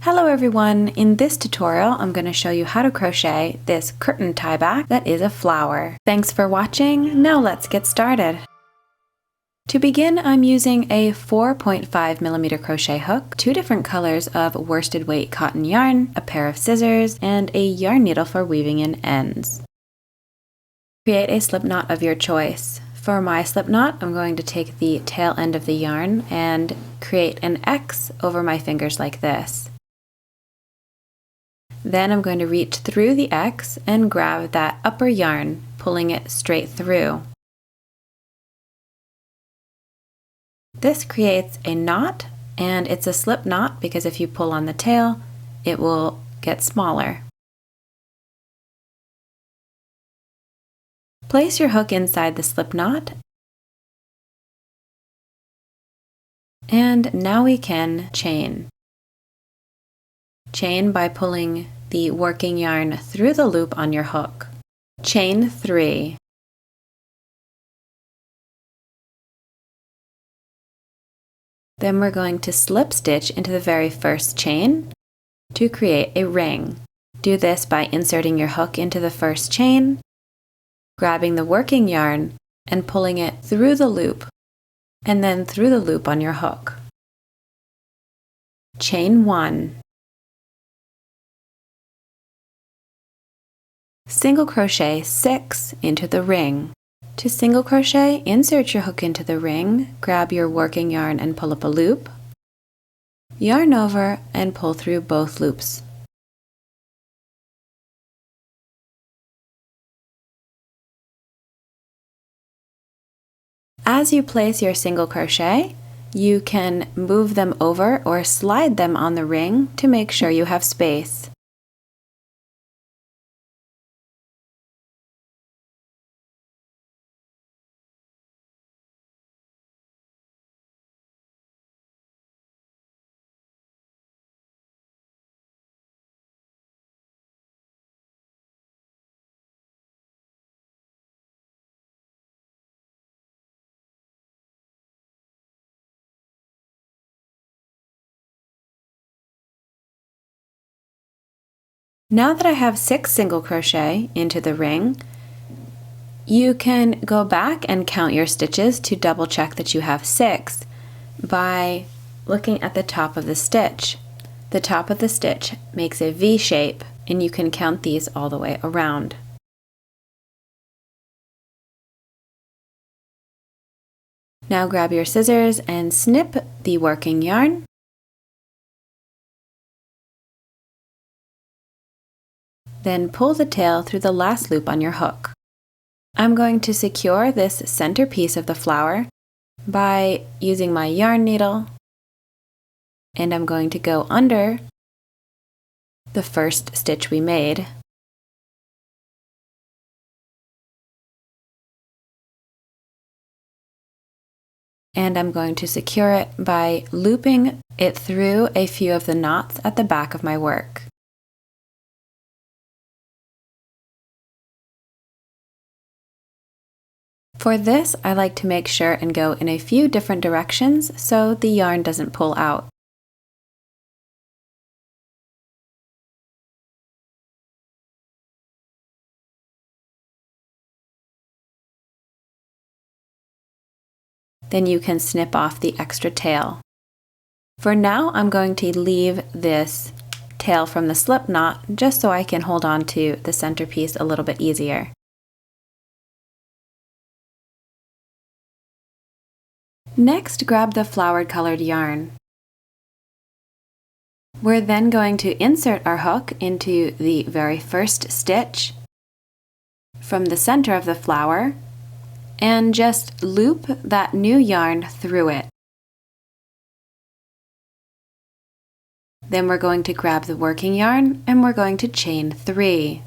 Hello everyone! In this tutorial I'm going to show you how to crochet this curtain tieback that is a flower. Thanks for watching, now let's get started! To begin, I'm using a 4.5mm crochet hook, 2 different colors of worsted weight cotton yarn, a pair of scissors, and a yarn needle for weaving in ends. Create a slip knot of your choice. For my slip knot, I'm going to take the tail end of the yarn and create an X over my fingers like this. Then I'm going to reach through the X and grab that upper yarn, pulling it straight through. This creates a knot, and it's a slip knot because if you pull on the tail, it will get smaller. Place your hook inside the slip knot, and now we can chain. Chain by pulling the working yarn through the loop on your hook. Chain 3. Then we're going to slip stitch into the very first chain to create a ring. Do this by inserting your hook into the first chain, grabbing the working yarn and pulling it through the loop, and then through the loop on your hook. Chain 1. Single crochet 6 into the ring. To single crochet, insert your hook into the ring, grab your working yarn and pull up a loop, yarn over and pull through both loops. As you place your single crochet, you can move them over or slide them on the ring to make sure you have space. Now that I have 6 single crochet into the ring, you can go back and count your stitches to double check that you have 6 by looking at the top of the stitch. The top of the stitch makes a V shape, and you can count these all the way around. Now grab your scissors and snip the working yarn. Then pull the tail through the last loop on your hook. I'm going to secure this center piece of the flower by using my yarn needle, and I'm going to go under the first stitch we made. And I'm going to secure it by looping it through a few of the knots at the back of my work. For this, I like to make sure and go in a few different directions so the yarn doesn't pull out. Then you can snip off the extra tail. For now, I'm going to leave this tail from the slip knot just so I can hold on to the centerpiece a little bit easier. Next, grab the flowered colored yarn. We're then going to insert our hook into the very first stitch from the center of the flower and just loop that new yarn through it. Then we're going to grab the working yarn and we're going to chain 3.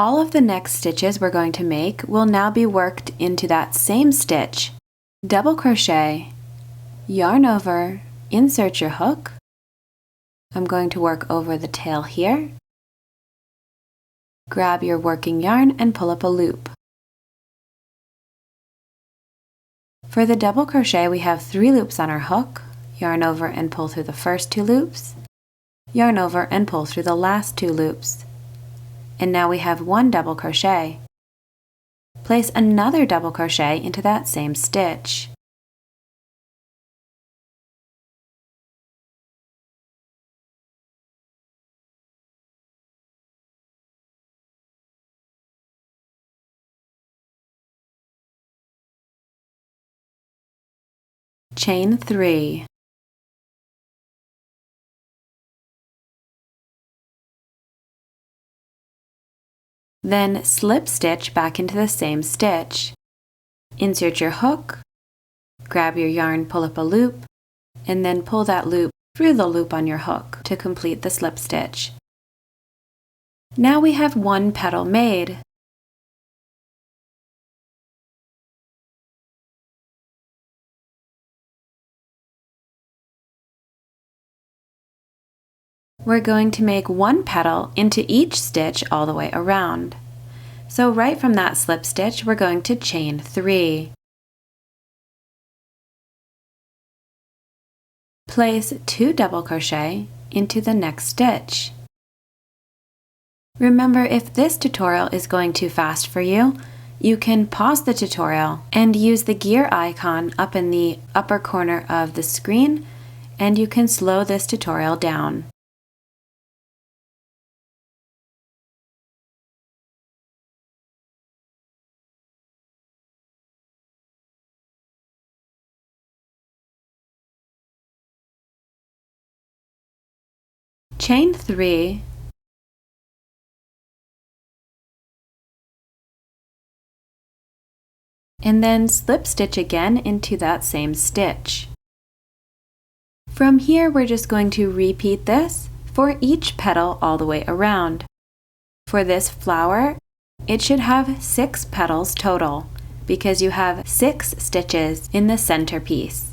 All of the next stitches we're going to make will now be worked into that same stitch. Double crochet, yarn over, insert your hook. I'm going to work over the tail here. Grab your working yarn and pull up a loop. For the double crochet, we have 3 loops on our hook. Yarn over and pull through the first 2 loops. Yarn over and pull through the last 2 loops. And now we have 1 double crochet. Place another double crochet into that same stitch. Chain 3. Then slip stitch back into the same stitch. Insert your hook, grab your yarn, pull up a loop, and then pull that loop through the loop on your hook to complete the slip stitch. Now we have 1 petal made. We're going to make 1 petal into each stitch all the way around. So right from that slip stitch, we're going to chain 3. Place 2 double crochet into the next stitch. Remember, if this tutorial is going too fast for you, you can pause the tutorial and use the gear icon up in the upper corner of the screen, and you can slow this tutorial down. Chain 3, and then slip stitch again into that same stitch. From here, we're just going to repeat this for each petal all the way around. For this flower, it should have 6 petals total because you have 6 stitches in the center piece.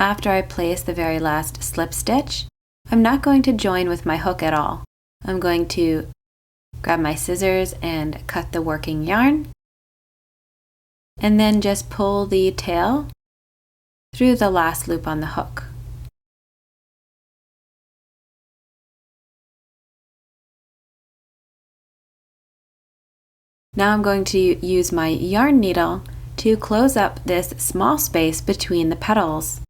After I place the very last slip stitch, I'm not going to join with my hook at all. I'm going to grab my scissors and cut the working yarn, and then just pull the tail through the last loop on the hook. Now I'm going to use my yarn needle to close up this small space between the petals.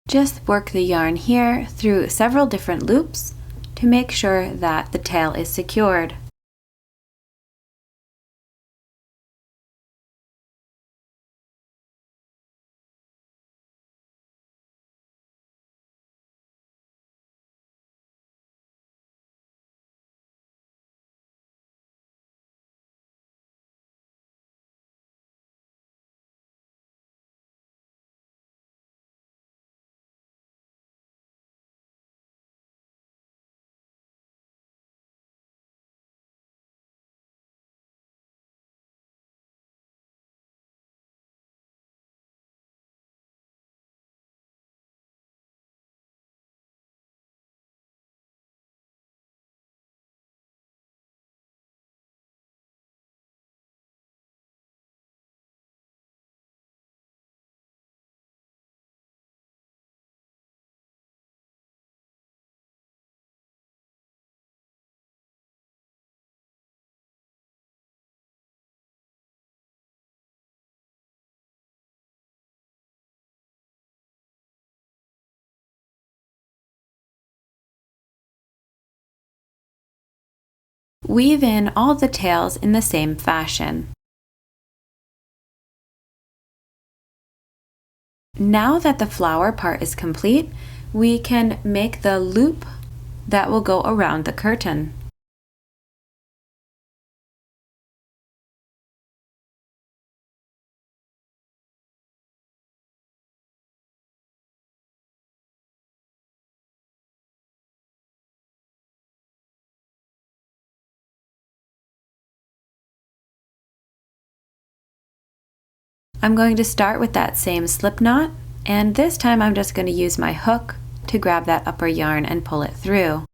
Just work the yarn here through several different loops to make sure that the tail is secured. Weave in all the tails in the same fashion. Now that the flower part is complete, we can make the loop that will go around the curtain. I'm going to start with that same slip knot, and this time I'm just going to use my hook to grab that upper yarn and pull it through.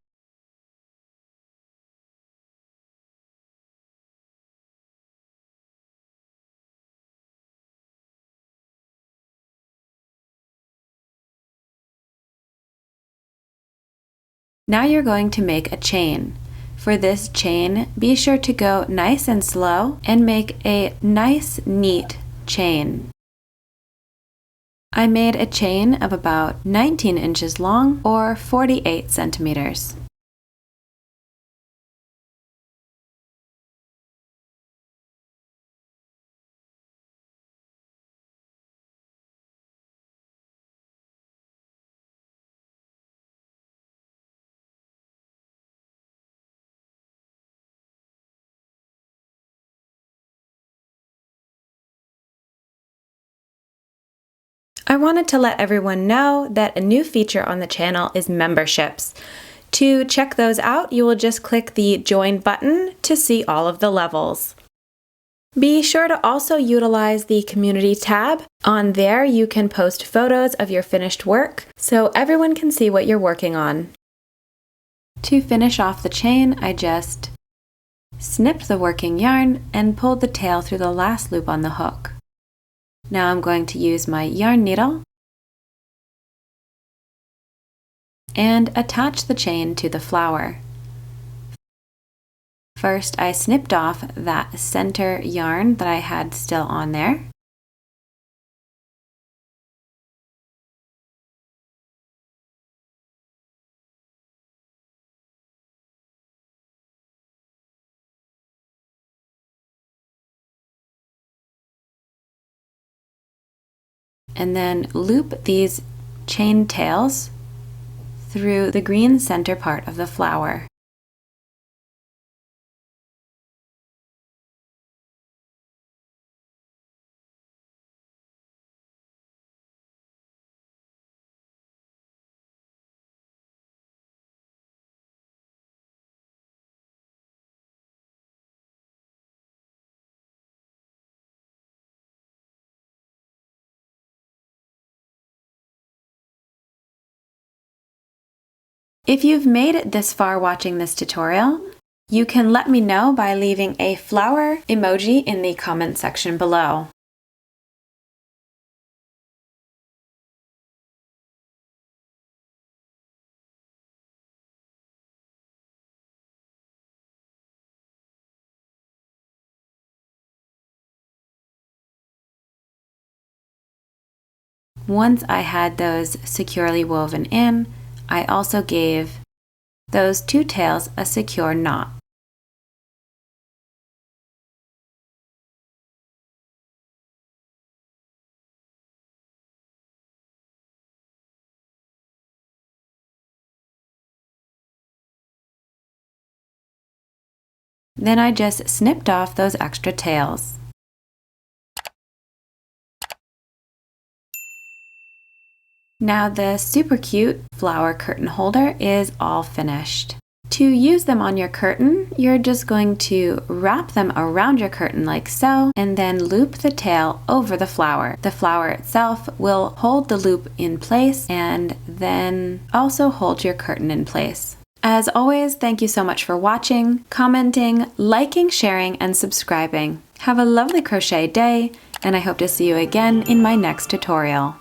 Now you're going to make a chain. For this chain, be sure to go nice and slow and make a nice, neat chain. I made a chain of about 19 inches long or 48 centimeters. I wanted to let everyone know that a new feature on the channel is memberships. To check those out, you will just click the Join button to see all of the levels. Be sure to also utilize the Community tab. On there, you can post photos of your finished work so everyone can see what you're working on. To finish off the chain, I just snipped the working yarn and pulled the tail through the last loop on the hook. Now I'm going to use my yarn needle and attach the chain to the flower. First, I snipped off that center yarn that I had still on there. And then loop these chain tails through the green center part of the flower. If you've made it this far watching this tutorial, you can let me know by leaving a flower emoji in the comment section below. Once I had those securely woven in, I also gave those two tails a secure knot. Then I just snipped off those extra tails. Now the super cute flower curtain holder is all finished. To use them on your curtain, you're just going to wrap them around your curtain like so, and then loop the tail over the flower. The flower itself will hold the loop in place and then also hold your curtain in place. As always, thank you so much for watching, commenting, liking, sharing, and subscribing. Have a lovely crochet day, and I hope to see you again in my next tutorial.